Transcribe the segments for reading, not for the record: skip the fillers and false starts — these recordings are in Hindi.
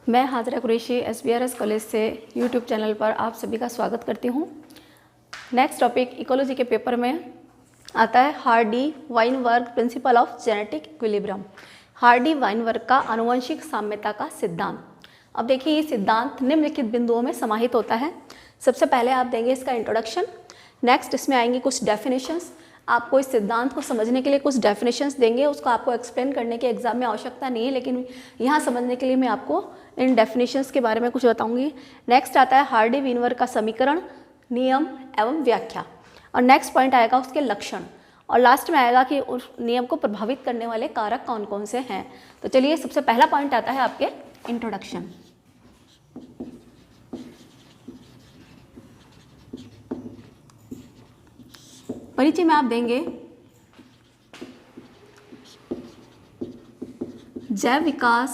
मैं हाजरा कुरैशी SBRS कॉलेज से यूट्यूब चैनल पर आप सभी का स्वागत करती हूँ। नेक्स्ट टॉपिक इकोलॉजी के पेपर में आता है Hardy Weinberg principle of genetic equilibrium. Hardy Weinberg का आनुवंशिक साम्यता का सिद्धांत। अब देखिए ये सिद्धांत निम्नलिखित बिंदुओं में समाहित होता है। सबसे पहले आप देंगे इसका इंट्रोडक्शन, नेक्स्ट इसमें आएंगे कुछ डेफिनेशंस। आपको इस सिद्धांत को समझने के लिए कुछ डेफिनेशंस देंगे, उसको आपको एक्सप्लेन करने की एग्जाम में आवश्यकता नहीं है, लेकिन यहाँ समझने के लिए मैं आपको इन डेफिनेशंस के बारे में कुछ बताऊंगी। नेक्स्ट आता है हार्डी वाइनबर्ग का समीकरण, नियम एवं व्याख्या, और नेक्स्ट पॉइंट आएगा उसके लक्षण, और लास्ट में आएगा कि उस नियम को प्रभावित करने वाले कारक कौन कौन से हैं। तो चलिए सबसे पहला पॉइंट आता है आपके इंट्रोडक्शन। परिचय में आप देंगे जैव विकास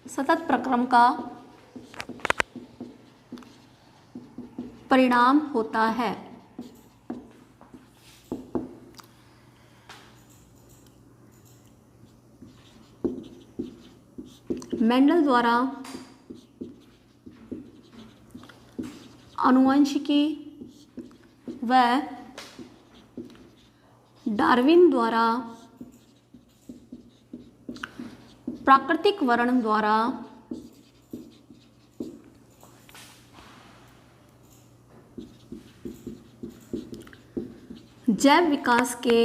सतत प्रक्रम का परिणाम होता है। मेंडल द्वारा आनुवंशिकी व डार्विन द्वारा प्राकृतिक वर्णन द्वारा जैव विकास के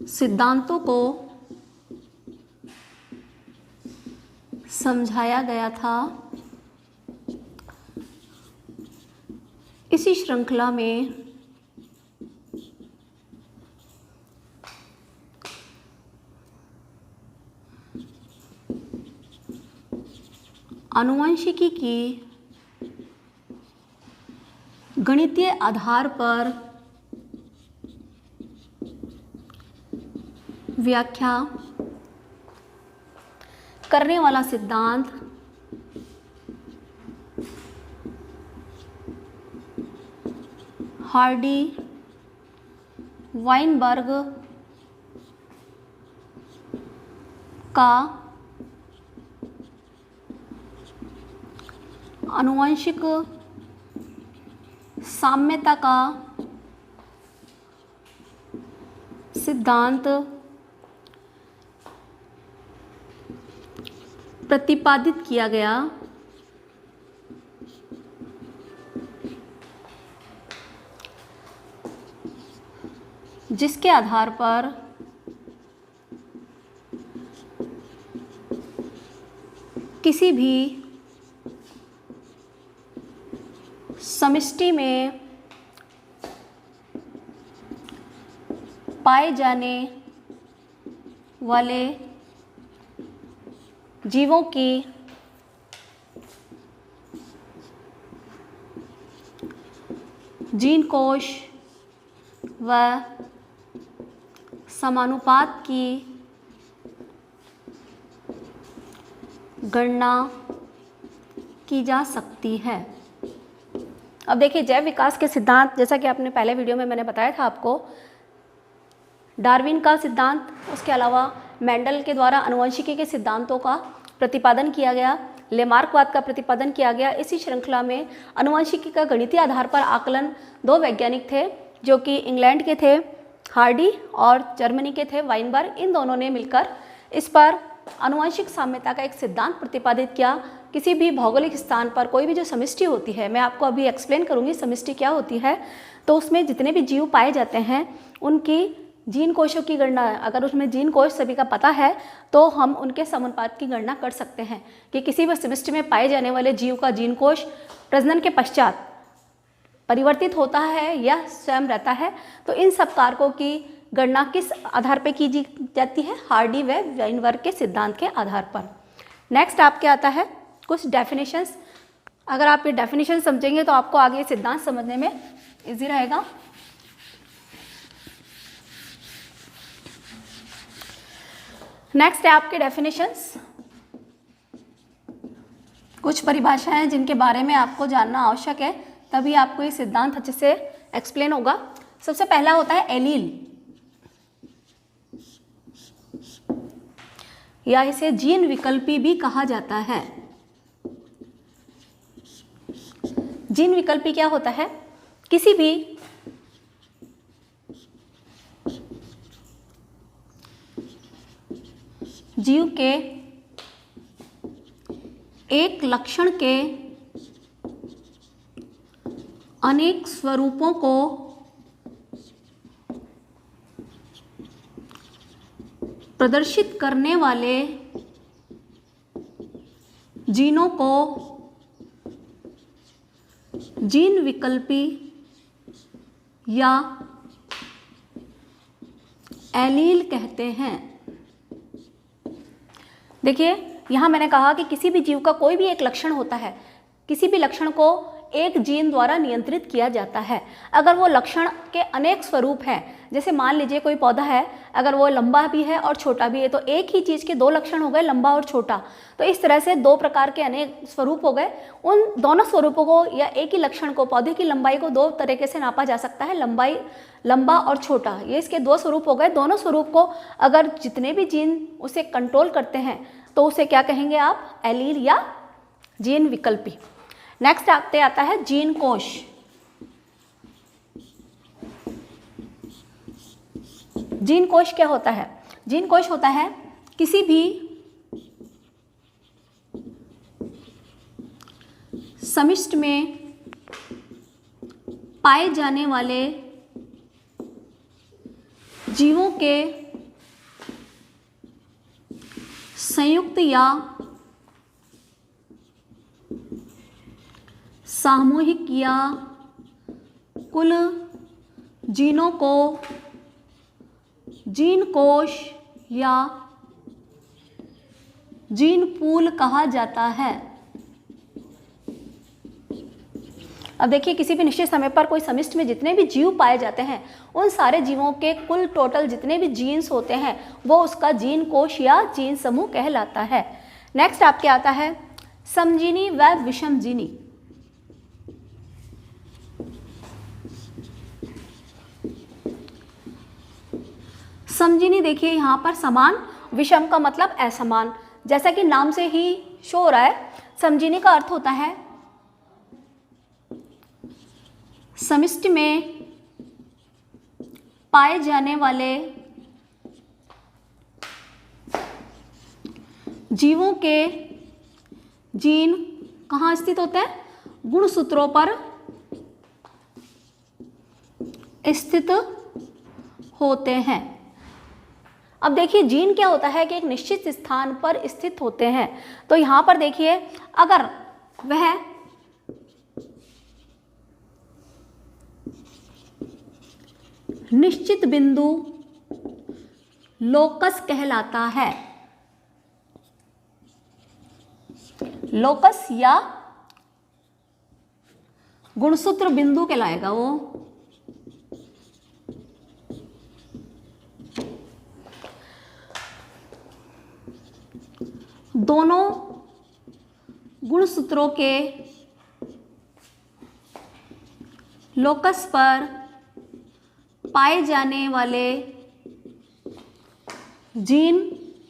सिद्धांतों को समझाया गया था। इसी श्रृंखला में आनुवंशिकी की गणितीय आधार पर व्याख्या करने वाला सिद्धांत हार्डी वाइनबर्ग का आनुवंशिक साम्यता का सिद्धांत प्रतिपादित किया गया, जिसके आधार पर किसी भी समष्टि में पाए जाने वाले जीवों की जीन कोश व समानुपात की गणना की जा सकती है। अब देखिए जैव विकास के सिद्धांत, जैसा कि आपने पहले वीडियो में मैंने बताया था आपको, डार्विन का सिद्धांत, उसके अलावा मेंडल के द्वारा आनुवंशिकी के सिद्धांतों का प्रतिपादन किया गया, लेमार्कवाद का प्रतिपादन किया गया। इसी श्रृंखला में आनुवंशिकी का गणितीय आधार पर आकलन दो वैज्ञानिक थे जो कि इंग्लैंड के थे हार्डी और जर्मनी के थे वाइनबर्ग। इन दोनों ने मिलकर इस पर आनुवंशिक साम्यता का एक सिद्धांत प्रतिपादित किया। किसी भी भौगोलिक स्थान पर कोई भी जो समष्टि होती है, मैं आपको अभी एक्सप्लेन करूंगी समष्टि क्या होती है, तो उसमें जितने भी जीव पाए जाते हैं उनकी जीन कोशों की गणना, अगर उसमें जीन कोश सभी का पता है तो हम उनके समानुपात की गणना कर सकते हैं कि किसी भी समष्टि में पाए जाने वाले जीव का जीन कोश प्रजनन के पश्चात परिवर्तित होता है या स्वयं रहता है। तो इन सब कारकों की गणना किस आधार पर की जाती है? हार्डी व वाइनबर्ग के सिद्धांत के आधार पर। नेक्स्ट आपके आता है कुछ डेफिनेशंस। अगर आप ये डेफिनेशन समझेंगे तो आपको आगे सिद्धांत समझने में इजी रहेगा। नेक्स्ट है आपके डेफिनेशंस। कुछ परिभाषाएं जिनके बारे में आपको जानना आवश्यक है, तभी आपको ये सिद्धांत अच्छे से एक्सप्लेन होगा। सबसे पहला होता है एलील। या इसे जीन विकल्पी भी कहा जाता है। जीन विकल्पी क्या होता है? किसी भी जीव के एक लक्षण के अनेक स्वरूपों को प्रदर्शित करने वाले जीनों को जीन विकल्पी या एलील कहते हैं। देखिए, यहाँ मैंने कहा कि किसी भी जीव का कोई भी एक लक्षण होता है, किसी भी लक्षण को एक जीन द्वारा नियंत्रित किया जाता है। अगर वो लक्षण के अनेक स्वरूप हैं, जैसे मान लीजिए कोई पौधा है, अगर वो लंबा भी है और छोटा भी है, तो एक ही चीज़ के दो लक्षण हो गए, लंबा और छोटा। तो इस तरह से दो प्रकार के अनेक स्वरूप हो गए। उन दोनों स्वरूपों को या एक ही लक्षण को, पौधे की लंबाई को दो तरीके से नापा जा सकता है, लंबाई, लंबा और छोटा, ये इसके दो स्वरूप हो गए। दोनों स्वरूप को अगर जितने भी जीन उसे कंट्रोल करते हैं तो उसे क्या कहेंगे आप? एलील या जीन विकल्पी। नेक्स्ट आता है जीन कोश। जीन कोश क्या होता है? जीन कोश होता है किसी भी समिष्टि में पाए जाने वाले जीवों के संयुक्त या सामूहिक या कुल जीनों को जीन कोश या जीन पूल कहा जाता है। अब देखिए, किसी भी निश्चित समय पर कोई समिष्टि में जितने भी जीव पाए जाते हैं, उन सारे जीवों के कुल टोटल जितने भी जीन्स होते हैं वो उसका जीन कोश या जीन समूह कहलाता है। नेक्स्ट आपके आता है समजीनी व विषमजीनी। समजीनी देखिए यहाँ पर समान, विषम का मतलब असमान, जैसा कि नाम से ही शो हो रहा है। समजीनी का अर्थ होता है समिष्टि में पाए जाने वाले जीवों के जीन कहाँ स्थित होते हैं? गुणसूत्रों पर स्थित होते हैं। अब देखिए, जीन क्या होता है कि एक निश्चित स्थान पर स्थित होते हैं। तो यहाँ पर देखिए, अगर वह निश्चित बिंदु लोकस कहलाता है। लोकस या गुणसूत्र बिंदु कहलाएगा वो। दोनों गुणसूत्रों के लोकस पर पाए जाने वाले जीन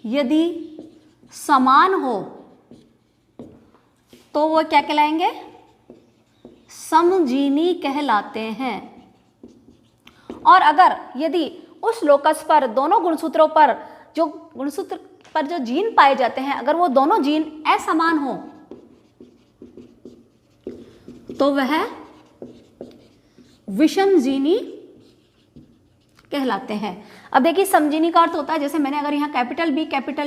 यदि समान हो तो वो क्या कहलाएंगे? समजीनी कहलाते हैं। और अगर यदि उस लोकस पर दोनों गुणसूत्रों पर जो जीन पाए जाते हैं, अगर वो दोनों जीन असमान हो तो वह विषमजीनी कहलाते हैं। अब देखिए, समजीनी का अर्थ होता है, जैसे मैंने अगर यहाँ कैपिटल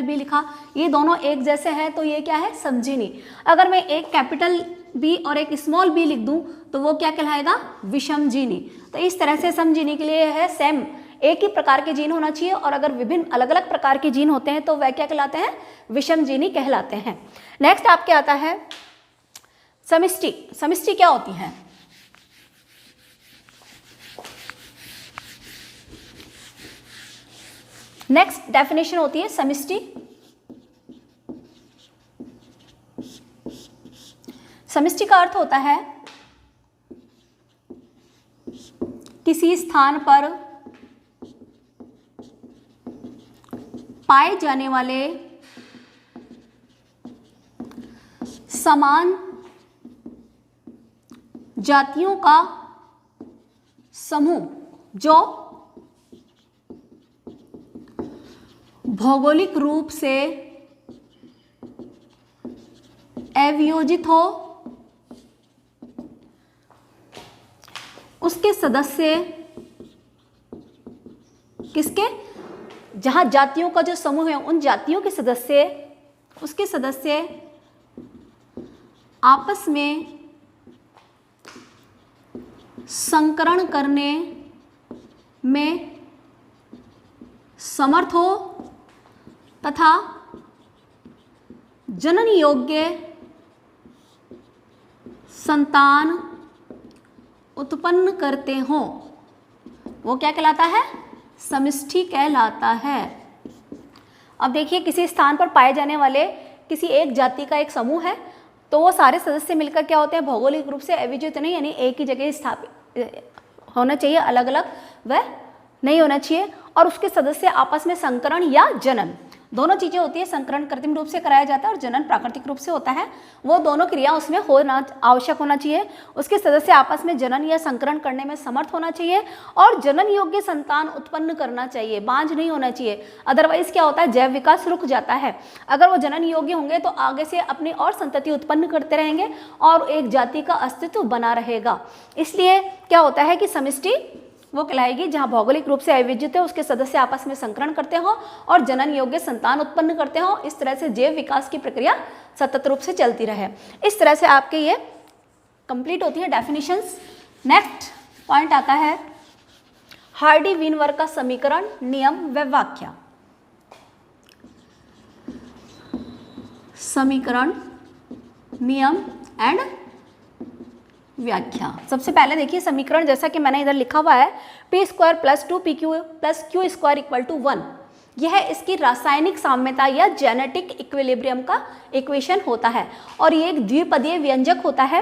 बी लिखा, ये दोनों एक जैसे हैं तो ये क्या है? समजीनी। अगर मैं एक कैपिटल बी और एक स्मॉल बी लिख दूं तो वो क्या कहलाएगा? विषमजीनी। तो इस तरह से समजीनी के लिए है सेम, एक ही प्रकार के जीन होना चाहिए, और अगर विभिन्न अलग अलग प्रकार के जीन होते हैं तो वह क्या कहलाते हैं? विषमजीनी कहलाते हैं। नेक्स्ट आपके आता है समिष्टि। समिष्टि क्या होती है? नेक्स्ट डेफिनेशन होती है समिष्टि। समिष्टि का अर्थ होता है किसी स्थान पर पाए जाने वाले समान जातियों का समूह जो भौगोलिक रूप से अवियोजित हो, उसके सदस्य किसके, जहां जातियों का जो समूह है उन जातियों के सदस्य, उसके सदस्य आपस में संकरण करने में समर्थ हो तथा जनन योग्य संतान उत्पन्न करते हों, वो क्या कहलाता है, समष्टि कहलाता है। अब देखिए किसी स्थान पर पाए जाने वाले किसी एक जाति का एक समूह है, तो वो सारे सदस्य मिलकर क्या होते हैं, भौगोलिक रूप से अवियोजित नहीं, यानी एक ही जगह स्थापित होना चाहिए, अलग अलग वह नहीं होना चाहिए। और उसके सदस्य आपस में संकरण या जनन, दोनों चीजें होती है। संकरण कृत्रिम रूप से कराया जाता है और जनन प्राकृतिक रूप से होता है। वो दोनों क्रिया उसमें होना आवश्यक होना चाहिए। उसके सदस्य आपस में जनन या संकरण करने में समर्थ होना चाहिए और जनन योग्य संतान उत्पन्न करना चाहिए, बांझ नहीं होना चाहिए। अदरवाइज क्या होता है, जैव विकास रुक जाता है। अगर वो जनन योग्य होंगे तो आगे से अपनी और संतति उत्पन्न करते रहेंगे और एक जाति का अस्तित्व बना रहेगा। इसलिए क्या होता है कि समष्टि वो कहलाएगी जहां भौगोलिक रूप से अवियोजित है, उसके सदस्य आपस में संकरण करते हो और जनन योग्य संतान उत्पन्न करते हो। इस तरह से जैव विकास की प्रक्रिया सतत रूप से चलती रहे। इस तरह से आपके ये कंप्लीट होती है डेफिनेशंस। नेक्स्ट पॉइंट आता है हार्डी-वीनवर का समीकरण, नियम व व्याख्या। समीकरण, नियम एंड व्याख्या। सबसे पहले देखिए समीकरण, जैसा कि मैंने इधर लिखा हुआ है p² + 2pq + q² = 1। यह इसकी रासायनिक साम्यता या जेनेटिक इक्विलिब्रियम का इक्वेशन होता है और ये एक द्विपदीय व्यंजक होता है।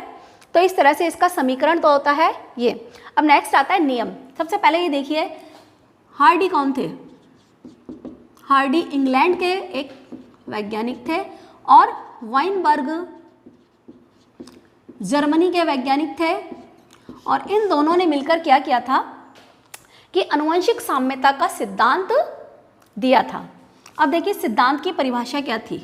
तो इस तरह से इसका समीकरण तो होता है ये। अब नेक्स्ट आता है नियम। सबसे पहले ये देखिए हार्डी कौन थे, हार्डी इंग्लैंड के एक वैज्ञानिक थे और वाइनबर्ग जर्मनी के वैज्ञानिक थे। और इन दोनों ने मिलकर क्या किया था कि आनुवंशिक साम्यता का सिद्धांत दिया था। अब देखिए सिद्धांत की परिभाषा क्या थी।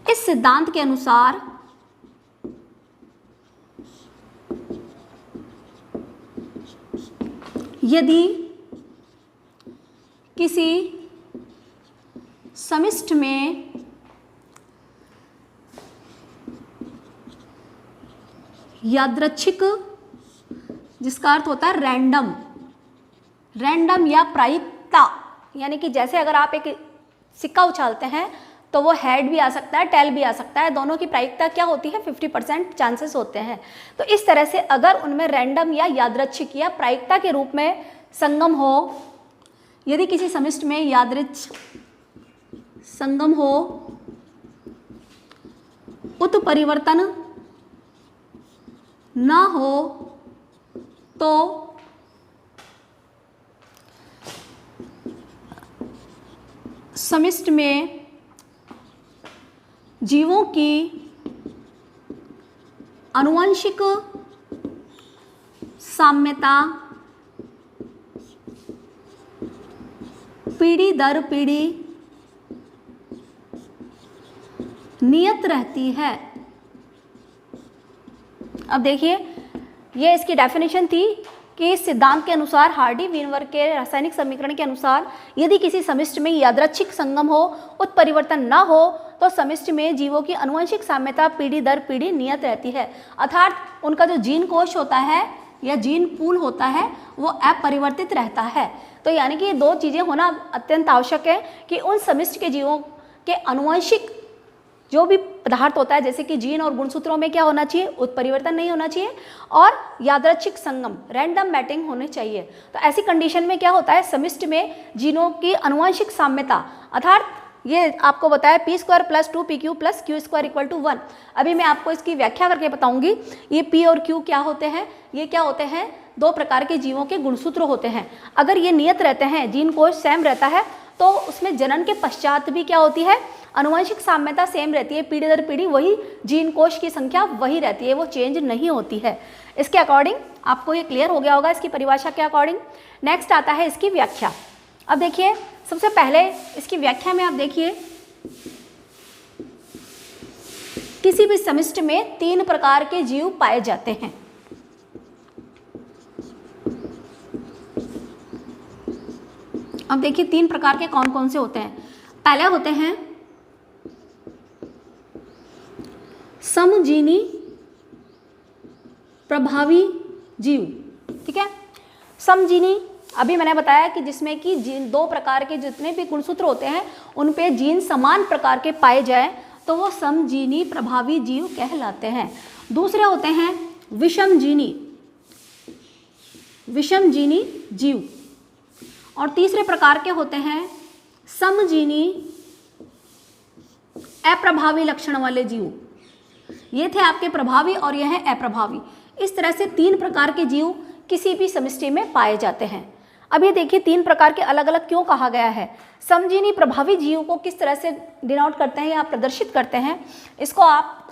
इस सिद्धांत के अनुसार यदि किसी समष्टि में यादृच्छिक, जिसका अर्थ होता है रैंडम या प्रायिकता, यानी कि जैसे अगर आप एक सिक्का उछालते हैं तो वो हेड भी आ सकता है, टेल भी आ सकता है, दोनों की प्रायिकता क्या होती है, 50% चांसेस होते हैं। तो इस तरह से अगर उनमें रैंडम या यादृच्छिक या प्रायिकता के रूप में संगम हो, यदि किसी समष्टि में यादृच्छिक संगम हो, उत्परिवर्तन ना हो, तो समष्टि में जीवों की आनुवंशिक साम्यता पीढ़ी दर पीढ़ी नियत रहती है। अब देखिए ये इसकी डेफिनेशन थी कि इस सिद्धांत के अनुसार हार्डी-वीनवर के रासायनिक समीकरण के अनुसार यदि किसी समष्टि में यादृच्छिक संगम हो, उत्परिवर्तन ना हो, तो समष्टि में जीवों की आनुवंशिक साम्यता पीढ़ी दर पीढ़ी नियत रहती है। अर्थात उनका जो जीन कोश होता है या जीन पूल होता है वो अपरिवर्तित रहता है। तो यानी कि ये दो चीज़ें होना अत्यंत आवश्यक है कि उन समष्टि के जीवों के आनुवंशिक जो भी पदार्थ होता है, जैसे कि जीन और गुणसूत्रों में क्या होना चाहिए, उत्परिवर्तन नहीं होना चाहिए और यादृच्छिक संगम, रैंडम मैटिंग होनी चाहिए। तो ऐसी कंडीशन में क्या होता है, समष्टि में जीनों की आनुवंशिक साम्यता, अर्थात ये आपको बताया p² + 2pq + q² = 1। अभी मैं आपको इसकी व्याख्या करके बताऊंगी। ये p और q क्या होते हैं, ये क्या होते हैं, दो प्रकार के जीवों के गुणसूत्र होते हैं। अगर ये नियत रहते हैं, जीन कोश सेम रहता है, तो उसमें जनन के पश्चात भी क्या होती है, आनुवंशिक साम्यता सेम रहती है, पीढ़ी दर पीढ़ी वही जीन कोश की संख्या वही रहती है, वो चेंज नहीं होती है। इसके अकॉर्डिंग आपको ये क्लियर हो गया होगा इसकी परिभाषा के अकॉर्डिंग। नेक्स्ट आता है इसकी व्याख्या। अब देखिए सबसे पहले इसकी व्याख्या में आप देखिए, किसी भी समिष्टि में 3 प्रकार के जीव पाए जाते हैं। अब देखिए 3 प्रकार के कौन कौन से होते हैं। पहले होते हैं समजीनी प्रभावी जीव, ठीक है। समजीनी अभी मैंने बताया कि जिसमें कि जीन 2 प्रकार के जितने भी गुणसूत्र होते हैं उन पे जीन समान प्रकार के पाए जाए तो वो समजीनी प्रभावी जीव कहलाते हैं। दूसरे होते हैं विषमजीनी जीव, और तीसरे प्रकार के होते हैं समजीनी अप्रभावी लक्षण वाले जीव। ये थे आपके प्रभावी और यह है अप्रभावी। इस तरह से 3 प्रकार के जीव किसी भी समष्टि में पाए जाते हैं। अब ये देखिए 3 प्रकार के अलग अलग क्यों कहा गया है। समजीनी प्रभावी जीव को किस तरह से डिनोट करते हैं या प्रदर्शित करते हैं, इसको आप,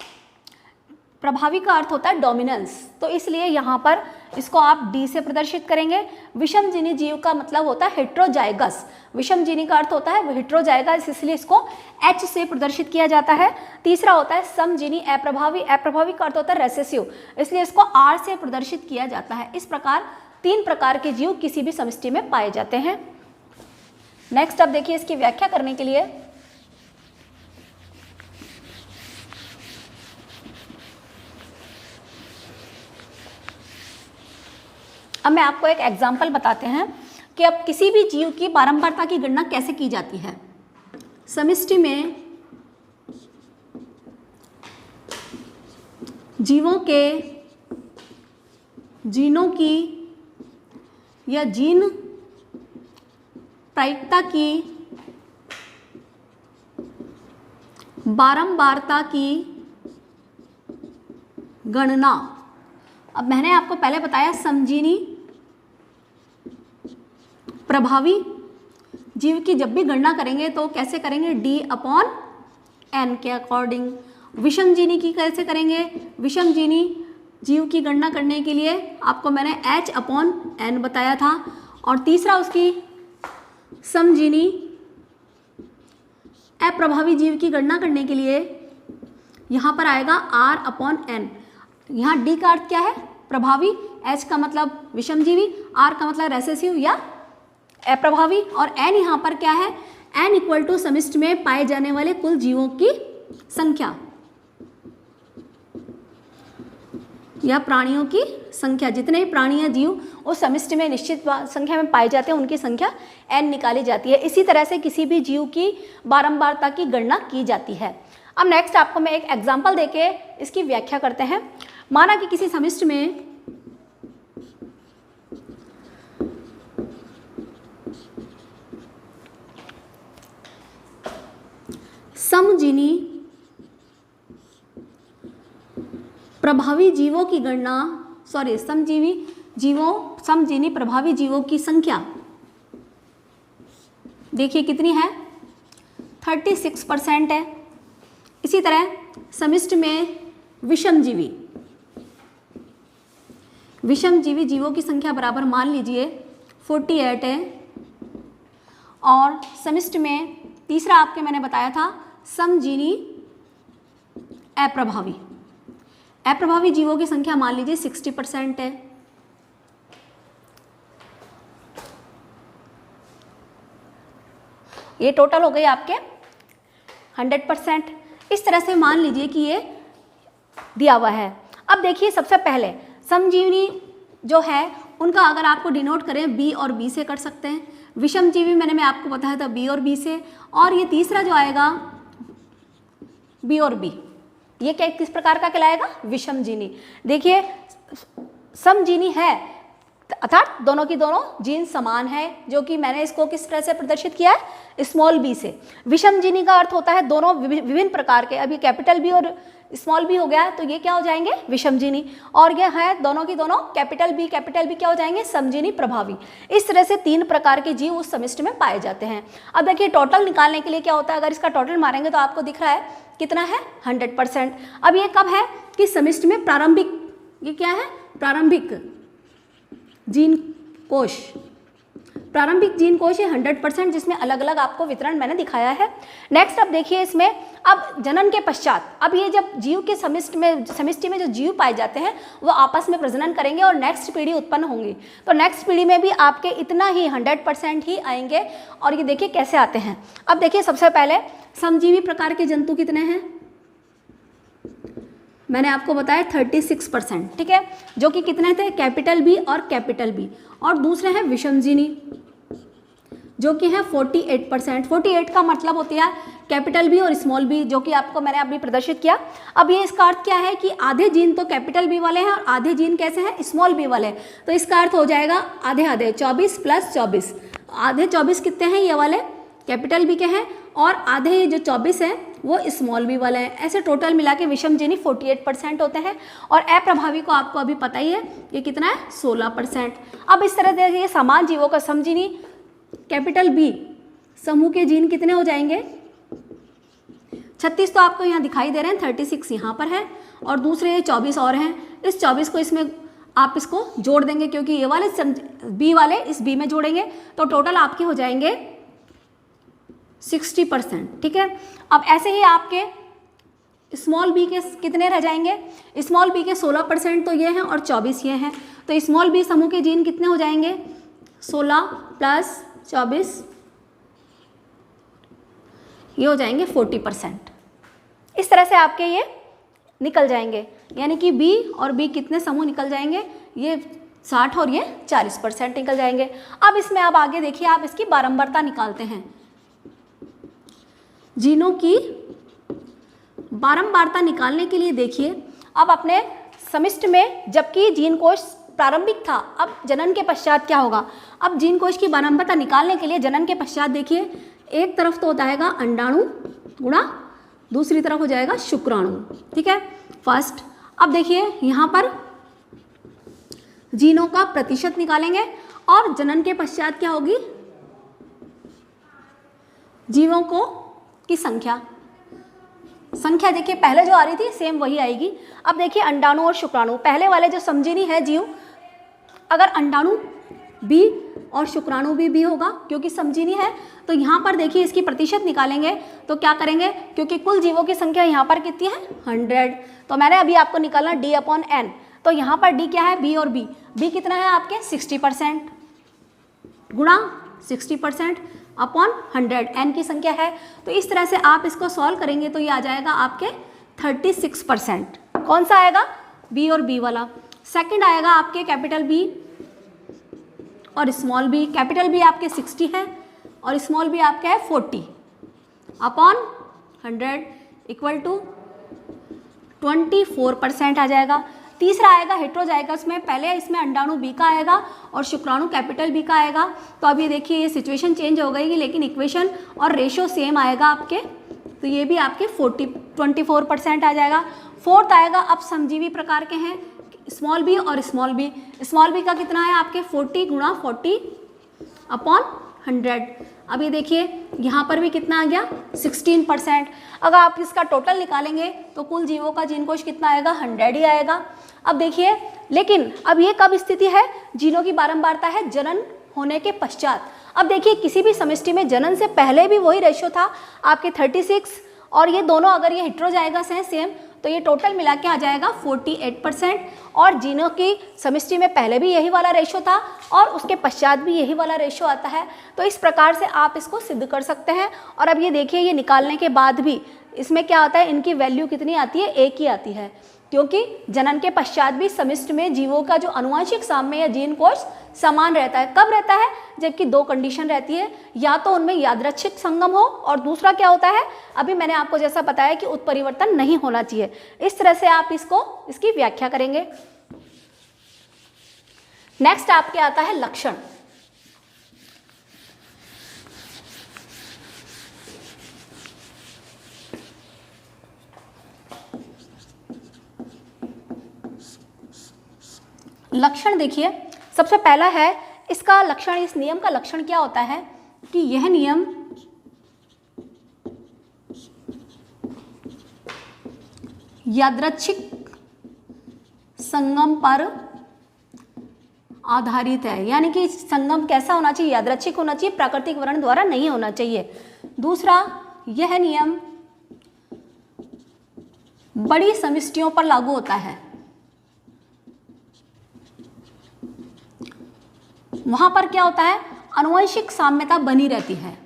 प्रभावी का अर्थ होता है डोमिनेंस, तो इसलिए यहाँ पर इसको आप डी से प्रदर्शित करेंगे। विषमजीनी जीव का मतलब होता है हेट्रोजाइगस, विषमजीनी का अर्थ होता है हेट्रोजाइगस, इसलिए इसको एच से प्रदर्शित किया जाता है। तीसरा होता है समजीनी अप्रभावी, अप्रभावी का अर्थ होता है रेसेसिव, इसलिए इसको आर से प्रदर्शित किया जाता है। इस प्रकार 3 प्रकार के जीव किसी भी समष्टि में पाए जाते हैं। नेक्स्ट अब देखिए इसकी व्याख्या करने के लिए अब मैं आपको एक एग्जाम्पल बताते हैं कि अब किसी भी जीव की बारंबारता की गणना कैसे की जाती है। समष्टि में जीवों के जीनों की या जीन प्रायिकता की बारंबारता की गणना, अब मैंने आपको पहले बताया समजीनी प्रभावी जीव की जब भी गणना करेंगे तो कैसे करेंगे, D/N के अकॉर्डिंग। विषमजीनी की कैसे करेंगे, विषमजीनी जीव की गणना करने के लिए आपको मैंने H/N बताया था। और तीसरा उसकी समजीनी अप्रभावी जीव की गणना करने के लिए यहाँ पर आएगा R/N। यहाँ D का अर्थ क्या है, प्रभावी, H का मतलब विषमजीवी, R का मतलब रेसेसिव या अप्रभावी, और N यहाँ पर क्या है, N इक्वल टू समष्टि में पाए जाने वाले कुल जीवों की संख्या या प्राणियों की संख्या। जितने भी प्राणी या जीव उस समष्टि में निश्चित संख्या में पाए जाते हैं उनकी संख्या N निकाली जाती है। इसी तरह से किसी भी जीव की बारंबारता की गणना की जाती है। अब नेक्स्ट आपको मैं एक एग्जाम्पल देके इसकी व्याख्या करते हैं। माना कि किसी समष्टि में समजीनी प्रभावी जीवों की गणना, समजीनी प्रभावी जीवों की संख्या देखिए कितनी है, 36% है। इसी तरह समष्टि में विषमजीवी जीवों की संख्या बराबर मान लीजिए 48 है। और समष्टि में तीसरा आपके मैंने बताया था समजीनी अप्रभावी जीवों की संख्या मान लीजिए 60% है। ये टोटल हो गई आपके 100%। इस तरह से मान लीजिए कि ये दिया हुआ है। अब देखिए सबसे पहले समजीवी जो है उनका अगर आपको डिनोट करें B और B से कर सकते हैं। विषमजीवी मैं आपको बताया था B और B से, और ये तीसरा जो आएगा B और B, ये क्या किस प्रकार का कहलाएगा, विषमजीनी। देखिए समजीनी है अर्थात दोनों की दोनों जीन समान है, जो कि मैंने इसको किस तरह से प्रदर्शित किया है, स्मॉल बी से। विषमजीनी का अर्थ होता है दोनों विभिन्न प्रकार के, अभी कैपिटल बी और स्मॉल बी हो गया है तो ये क्या हो जाएंगे, विषमजीनी, और ये है दोनों की दोनों कैपिटल बी क्या हो जाएंगे, समजीनी प्रभावी। इस तरह से 3 प्रकार के जीव उस समिष्टि में पाए जाते हैं। अब देखिए टोटल निकालने के लिए क्या होता है, अगर इसका टोटल मारेंगे तो आपको दिख रहा है कितना है, 100%। अब ये कब है कि समिष्टि में प्रारंभिक, ये क्या है, प्रारंभिक जीन कोश, प्रारंभिक जीन कोश है 100%, जिसमें अलग अलग आपको वितरण मैंने दिखाया है। नेक्स्ट अब देखिए इसमें, अब जनन के पश्चात, अब ये जब जीव के समिष्टि में जो जीव पाए जाते हैं वो आपस में प्रजनन करेंगे और नेक्स्ट पीढ़ी उत्पन्न होंगी, तो नेक्स्ट पीढ़ी में भी आपके इतना ही 100% ही आएंगे। और ये देखिए कैसे आते हैं। अब देखिए सबसे पहले समजीवी प्रकार के जंतु कितने हैं, मैंने आपको बताया 36%, ठीक है, जो कि कितने थे, कैपिटल बी और कैपिटल बी, और दूसरे हैं विषमजीनी जो कि है 48%। 48 का मतलब होती है कैपिटल बी और स्मॉल बी, जो कि आपको मैंने अभी प्रदर्शित किया। अब ये इसका अर्थ क्या है कि आधे जीन तो कैपिटल बी वाले हैं और आधे जीन कैसे हैं, स्मॉल बी वाले, तो इसका अर्थ हो जाएगा आधे आधे, 24 + 24, आधे 24 कितने हैं, ये वाले कैपिटल बी के हैं, और आधे ये जो 24 हैं वो स्मॉल बी वाले हैं। ऐसे टोटल मिला के विषमजीनी 48% होते हैं, और अप्रभावी को आपको अभी पता ही है ये कितना है, 16%। अब इस तरह देखिए समान जीवों का समजीनी कैपिटल बी समूह के जीन कितने हो जाएंगे, 36 तो आपको यहाँ दिखाई दे रहे हैं, 36 यहाँ पर है, और दूसरे 24 और हैं। इस 24 को इसमें आप इसको जोड़ देंगे, क्योंकि ये वाले बी वाले इस बी में जोड़ेंगे तो टोटल आपके हो जाएंगे 60%, ठीक है। अब ऐसे ही आपके स्मॉल बी के कितने रह जाएंगे, स्मॉल बी के 16% तो ये हैं और 24 ये हैं, तो स्मॉल बी समूह के जीन कितने हो जाएंगे, 16 + 24, ये हो जाएंगे 40%। इस तरह से आपके ये निकल जाएंगे, यानी कि बी और बी कितने समूह निकल जाएंगे, ये 60 और ये 40% निकल जाएंगे। अब इसमें आप आगे देखिए, आप इसकी बारंबारता निकालते हैं। जीनों की बारंबारता निकालने के लिए देखिए, अब अपने समिष्टि में जबकि जीन कोश प्रारंभिक था, अब जनन के पश्चात क्या होगा, अब जीन कोश की बारंबारता निकालने के लिए जनन के पश्चात देखिए, एक तरफ तो होता है अंडाणु गुणा दूसरी तरफ हो जाएगा शुक्राणु, ठीक है, फर्स्ट। अब देखिए यहाँ पर जीनों का प्रतिशत निकालेंगे, और जनन के पश्चात क्या होगी, जीवों को की संख्या देखिए पहले जो आ रही थी सेम वही आएगी। अब देखिए अंडाणु और शुक्राणु, पहले वाले जो समजीनी है जीव, अगर अंडाणु बी और शुक्राणु भी होगा क्योंकि समजीनी है, तो यहाँ पर देखिए इसकी प्रतिशत निकालेंगे तो क्या करेंगे, क्योंकि कुल जीवों की संख्या यहाँ पर कितनी है, 100, तो मैंने अभी आपको निकालना D/n, तो यहाँ पर D क्या है, बी और बी कितना है आपके 60% गुणा 60% अपॉन 100, n की संख्या है, तो इस तरह से आप इसको सॉल्व करेंगे तो ये आ जाएगा आपके 36%। कौन सा आएगा, बी और बी वाला। सेकंड आएगा आपके कैपिटल बी और स्मॉल बी, कैपिटल बी आपके 60 है और स्मॉल बी आपका है 40 अपॉन 100 = 24% आ जाएगा। तीसरा आएगा हेट्रोजाइगस में, पहले इसमें अंडाणु बी का आएगा और शुक्राणु कैपिटल बी का आएगा, तो अब ये देखिए ये सिचुएशन चेंज हो गई, लेकिन इक्वेशन और रेशो सेम आएगा आपके, तो ये भी आपके 24% आ जाएगा। फोर्थ आएगा अब समजीवी प्रकार के हैं स्मॉल बी और स्मॉल बी का कितना है आपके 40 गुणा 40 अपॉन 100। अब ये देखिए यहाँ पर भी कितना आ गया 16%। अगर आप इसका टोटल निकालेंगे तो कुल जीवों का जीन कोश कितना आएगा, 100 ही आएगा। अब देखिए, लेकिन अब ये कब स्थिति है, जीनों की बारंबारता है जनन होने के पश्चात। अब देखिए किसी भी समष्टि में जनन से पहले भी वही रेशियो था आपके 36, और ये दोनों अगर ये हेट्रोजाइगस हैं सेम, तो ये टोटल मिला के आ जाएगा 48%, और जीनों की समष्टि में पहले भी यही वाला रेशो था और उसके पश्चात भी यही वाला रेशो आता है। तो इस प्रकार से आप इसको सिद्ध कर सकते हैं। और अब ये देखिए ये निकालने के बाद भी इसमें क्या आता है, इनकी वैल्यू कितनी आती है, एक ही आती है, क्योंकि जनन के पश्चात भी समिष्टि में जीवों का जो आनुवंशिक साम्य या जीन कोश समान रहता है। कब रहता है, जबकि दो कंडीशन रहती है, या तो उनमें यादृच्छिक संगम हो, और दूसरा क्या होता है, अभी मैंने आपको जैसा बताया कि उत्परिवर्तन नहीं होना चाहिए। इस तरह से आप इसकी व्याख्या करेंगे। नेक्स्ट आपके आता है लक्षण। लक्षण देखिए, सबसे पहला है इसका लक्षण, इस नियम का लक्षण क्या होता है कि यह नियम यादृच्छिक संगम पर आधारित है। यानी कि संगम कैसा होना चाहिए, यादृच्छिक होना चाहिए, प्राकृतिक वर्ण द्वारा नहीं होना चाहिए। दूसरा, यह नियम बड़ी समष्टियों पर लागू होता है। वहां पर क्या होता है, आनुवंशिक साम्यता बनी रहती है,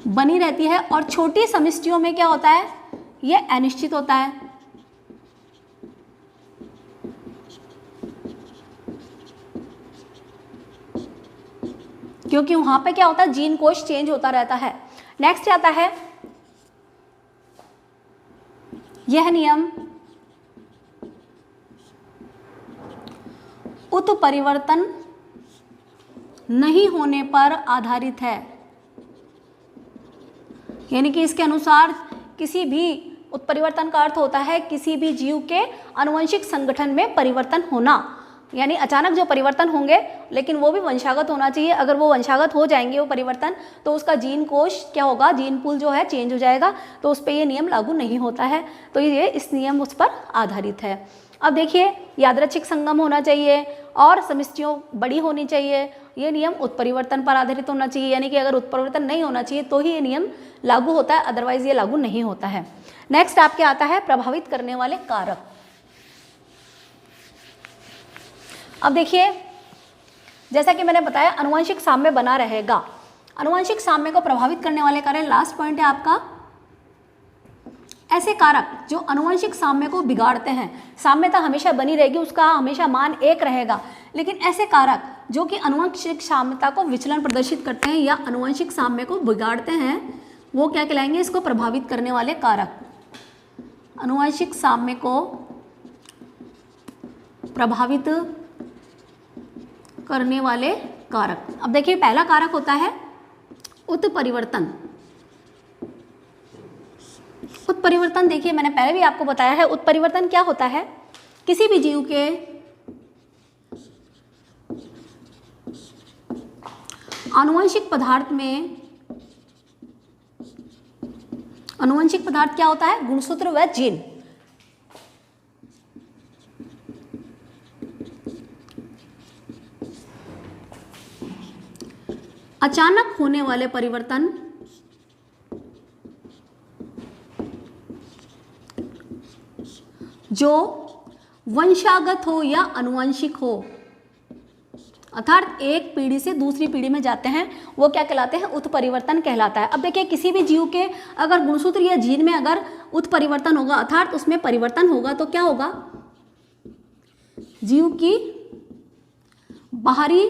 बनी रहती है। और छोटी समष्टियों में क्या होता है, यह अनिश्चित होता है। क्योंकि वहां पे क्या होता है, जीन कोश चेंज होता रहता है। नेक्स्ट आता है, यह नियम उत्परिवर्तन नहीं होने पर आधारित है। यानी कि इसके अनुसार किसी भी उत्परिवर्तन का अर्थ होता है किसी भी जीव के आनुवंशिक संगठन में परिवर्तन होना। यानी अचानक जो परिवर्तन होंगे, लेकिन वो भी वंशागत होना चाहिए। अगर वो वंशागत हो जाएंगे वो परिवर्तन, तो उसका जीन कोश क्या होगा, जीन पूल जो है चेंज हो जाएगा, तो उस पर ये नियम लागू नहीं होता है। तो ये इस नियम उस पर आधारित है। अब देखिए, यादृच्छिक संगम होना चाहिए और समष्टियों बड़ी होनी चाहिए। ये नियम उत्परिवर्तन पर आधारित होना चाहिए। यानी कि अगर उत्परिवर्तन नहीं होना चाहिए तो ही ये नियम लागू होता है, अदरवाइज ये लागू नहीं होता है। नेक्स्ट आपके आता है प्रभावित करने वाले कारक। अब देखिए, जैसा कि मैंने बताया, आनुवंशिक साम्य बना रहेगा। आनुवंशिक साम्य को प्रभावित करने वाले कारक, लास्ट पॉइंट है आपका, ऐसे कारक जो आनुवंशिक साम्य को बिगाड़ते हैं। साम्यता हमेशा बनी रहेगी, उसका हमेशा मान 1 रहेगा, लेकिन ऐसे कारक जो कि आनुवंशिक साम्यता को विचलन प्रदर्शित करते हैं या आनुवंशिक साम्य को बिगाड़ते हैं, वो क्या कहलाएंगे, इसको प्रभावित करने वाले कारक। आनुवंशिक साम्य को प्रभावित करने वाले कारक। अब देखिए, पहला कारक होता है उत्परिवर्तन। उत्परिवर्तन देखिए, मैंने पहले भी आपको बताया है, उत्परिवर्तन क्या होता है, किसी भी जीव के आनुवंशिक पदार्थ में, आनुवंशिक पदार्थ क्या होता है, गुणसूत्र व जीन। अचानक होने वाले परिवर्तन जो वंशागत हो या आनुवंशिक हो, अर्थात एक पीढ़ी से दूसरी पीढ़ी में जाते हैं, वो क्या कहलाते हैं, उत्परिवर्तन कहलाता है। अब देखिए, किसी भी जीव के अगर गुणसूत्र या जीन में अगर उत्परिवर्तन होगा, अर्थात उसमें परिवर्तन होगा, तो क्या होगा, जीव की बाहरी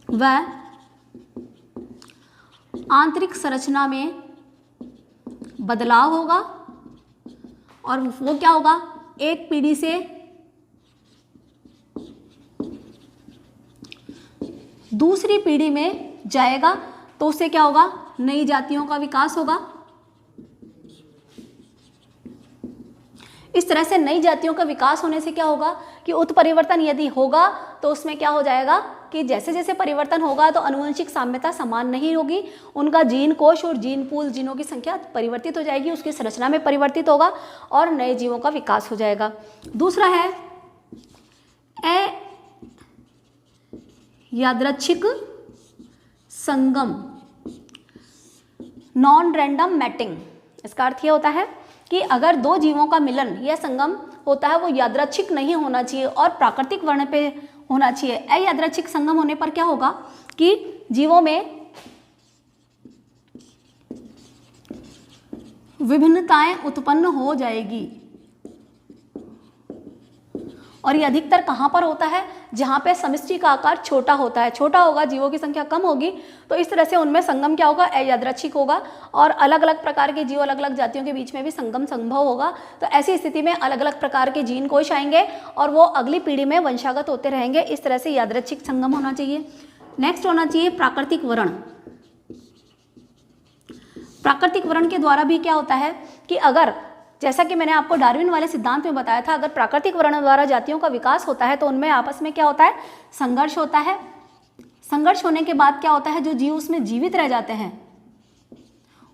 व आंतरिक संरचना में बदलाव होगा। और वो क्या होगा, एक पीढ़ी से दूसरी पीढ़ी में जाएगा, तो उससे क्या होगा, नई जातियों का विकास होगा। इस तरह से नई जातियों का विकास होने से क्या होगा कि उत्परिवर्तन यदि होगा तो उसमें क्या हो जाएगा कि जैसे जैसे परिवर्तन होगा तो आनुवंशिक साम्यता समान नहीं होगी, उनका जीन कोश और जीन पूल, जीनों की संख्या परिवर्तित हो जाएगी, उसकी संरचना में परिवर्तित होगा और नए जीवों का विकास हो जाएगा। दूसरा है यादृच्छिक संगम, नॉन रैंडम मैटिंग। इसका अर्थ ये होता है कि अगर दो जीवों का मिलन या संगम होता है वो यादृच्छिक नहीं होना चाहिए और प्राकृतिक वर्ण पे होना चाहिए। अयादृच्छिक संगम होने पर क्या होगा कि जीवों में विभिन्नताएं उत्पन्न हो जाएगी। और ये अधिकतर कहाँ पर होता है, जहाँ पे समष्टि का आकार छोटा होता है, छोटा होगा, जीवों की संख्या कम होगी, तो इस तरह से उनमें संगम क्या होगा, यादृच्छिक होगा, और अलग अलग प्रकार के जीव, अलग अलग जातियों के बीच में भी संगम संभव होगा। तो ऐसी स्थिति में अलग अलग प्रकार के जीन कोश आएंगे और वो अगली पीढ़ी में वंशागत होते रहेंगे। इस तरह से यादृच्छिक संगम होना चाहिए। नेक्स्ट होना चाहिए प्राकृतिक वर्ण। प्राकृतिक वर्ण के द्वारा भी क्या होता है कि अगर, जैसा कि मैंने आपको डार्विन वाले सिद्धांत में बताया था, अगर प्राकृतिक वर्ण द्वारा जातियों का विकास होता है तो उनमें आपस में क्या होता है, संघर्ष होता है। संघर्ष होने के बाद क्या होता है, जो जीव उसमें जीवित रह जाते हैं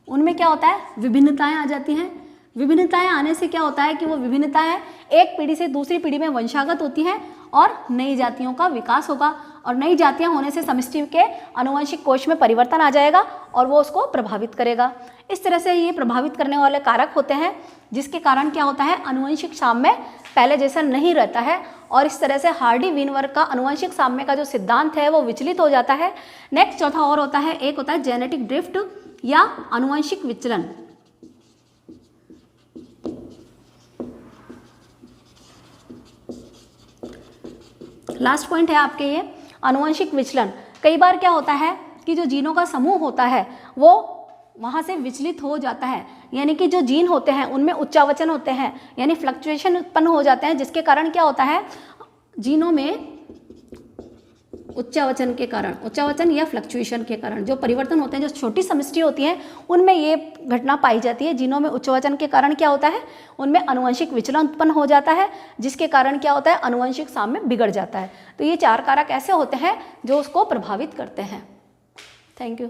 उनमें क्या होता है, विभिन्नताएं आ जाती हैं। विभिन्नताएं आने से क्या होता है कि वो विभिन्नताएं एक पीढ़ी से दूसरी पीढ़ी में वंशागत होती हैं और नई जातियों का विकास होगा, और नई जातियां होने से समष्टि के आनुवंशिक कोश में परिवर्तन आ जाएगा और वो उसको प्रभावित करेगा। इस तरह से ये प्रभावित करने वाले कारक होते हैं, जिसके कारण क्या होता है, आनुवंशिक साम्य पहले जैसा नहीं रहता है, और इस तरह से हार्डी वीनवर्ग का आनुवंशिक साम्य का जो सिद्धांत है वो विचलित हो जाता है। नेक्स्ट चौथा और होता है, एक होता है जेनेटिक ड्रिफ्ट या आनुवंशिक विचलन। लास्ट पॉइंट है आपके ये आनुवंशिक विचलन। कई बार क्या होता है कि जो जीनों का समूह होता है वो वहाँ से विचलित हो जाता है, यानी कि जो जीन होते हैं उनमें उच्चावचन होते हैं, यानी फ्लक्चुएशन उत्पन्न हो जाते हैं, जिसके कारण क्या होता है, जीनों में उच्चावचन के कारण, उच्चावचन या फ्लक्चुएशन के कारण जो परिवर्तन होते हैं, जो छोटी समष्टि होती हैं उनमें ये घटना पाई जाती है। जीनों में उच्चावचन के कारण क्या होता है, उनमें आनुवंशिक विचलन उत्पन्न हो जाता है, जिसके कारण क्या होता है, आनुवंशिक साम्य बिगड़ जाता है। तो ये 4 कारक ऐसे होते हैं जो उसको प्रभावित करते हैं। Thank you.